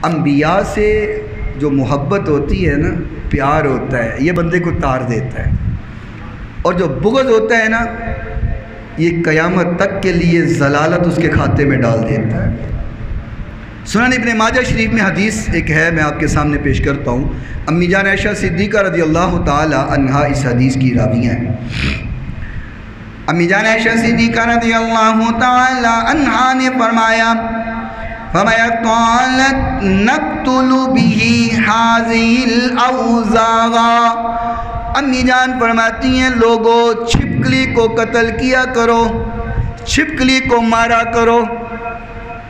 انبیاء سے جو محبت ہوتی ہے نا، پیار ہوتا ہے، یہ بندے کو تار دیتا ہے، اور جو بغض ہوتا ہے نا، یہ قیامت تک کے لیے ضلالت اس کے کھاتے میں ڈال دیتا ہے۔ سنن ابن ماجہ شریف میں حدیث ایک ہے، میں آپ کے سامنے پیش کرتا ہوں۔ امی جان عائشہ صدیقہ رضی اللہ تعالی عنہا اس حدیث کی راوی ہیں۔ امی جان عائشہ صدیقہ رضی اللہ تعالی عنہا نے فرمایا قالت نقتل به هذه الاوزاغ، امی جان فرماتی ہیں لوگوں چھپکلی کو قتل کیا کرو، چھپکلی کو مارا کرو۔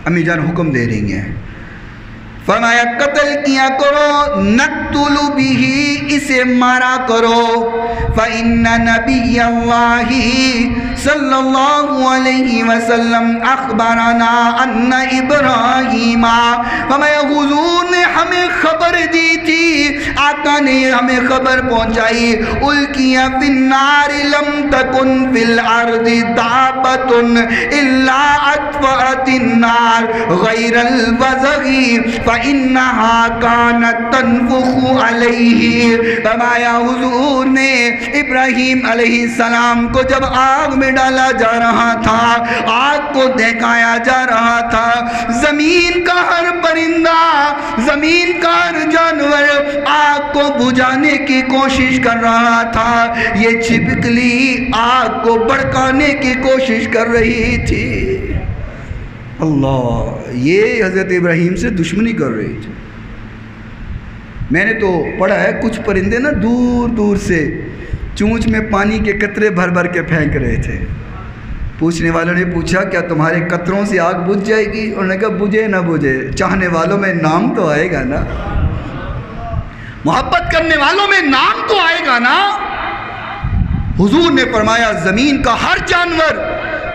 امی جان حکم دے رہی ہیں، فرمایا قتل کیا کرو، نقتل به، اسے مارا کرو، فإن نبی اللہ صلی اللہ علیہ وسلم اخبرنا ان ابراہیم، فرمایا حضور نے ہمیں خبر دی تھی، آقا نے ہمیں خبر پہنچائی، القی فی النار لم تکن فی الارض دابۃ الا اطفأت النار غیر الوزغ فإنها كانت تنفخ علیہ۔ فرمایا حضور نے ابراہیم علیہ السلام کو جب آگ میں ڈالا جا رہا تھا، آگ کو دہکایا جا رہا تھا، زمین کا ہر پرندہ، زمین کا ہر جانور آگ کو بجھانے کی کوشش کر رہا تھا، یہ چھپکلی آگ کو بھڑکانے کی کوشش کر رہی تھی۔ اللہ، یہ حضرت ابراہیم سے دشمنی کر رہی تھی۔ میں نے تو پڑھا ہے کچھ پرندے نا دور دور سے چونچ میں پانی کے قطرے بھر بھر کے پھینک رہے تھے۔ پوچھنے والوں نے پوچھا کیا تمہارے قطروں سے آگ بجھ جائے گی؟ انہوں نے کہا بجھے نہ بجھے، چاہنے والوں میں نام تو آئے گا نا، محبت کرنے والوں میں نام تو آئے گا نا۔ حضور نے فرمایا زمین کا ہر جانور،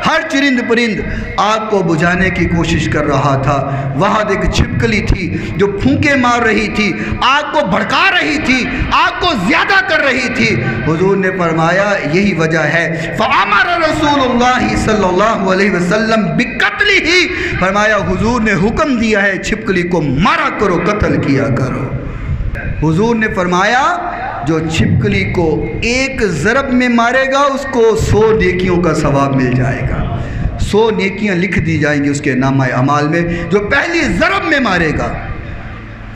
ہر چرند پرند آگ کو بجھانے کی کوشش کر رہا تھا۔ وہاں ایک چھپکلی تھی جو پھونکے مار رہی تھی، آگ کو بھڑکا رہی تھی، آگ کو زیادہ کر رہی تھی۔ حضور نے فرمایا یہی وجہ ہے، فَأَمَرَ رسول اللہ صلی اللہ علیہ وسلم بِقَتْلِهِ، فرمایا حضور نے حکم دیا ہے چھپکلی کو مارا کرو، قتل کیا کرو۔ حضور نے فرمایا جو چھپکلی کو ایک ضرب میں مارے گا اس کو 100 نیکیوں کا ثواب مل جائے گا، 100 نیکیاں لکھ دی جائیں گی اس کے نامہ اعمال میں۔ جو پہلی ضرب میں مارے گا،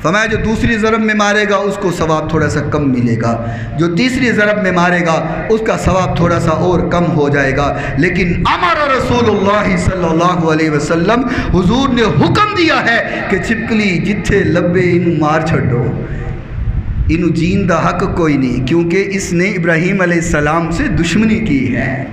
فرمایا جو دوسری ضرب میں مارے گا اس کو ثواب تھوڑا سا کم ملے گا، جو تیسری ضرب میں مارے گا اس کا ثواب تھوڑا سا اور کم ہو جائے گا۔ لیکن امر رسول اللہ صلی اللہ علیہ وسلم، حضور نے حکم دیا ہے کہ چھپکلی جتھے لبے انہوں مار چھڑو، انہوں جین دا حق کوئی نہیں، کیونکہ اس نے ابراہیم علیہ السلام سے دشمنی کی ہے۔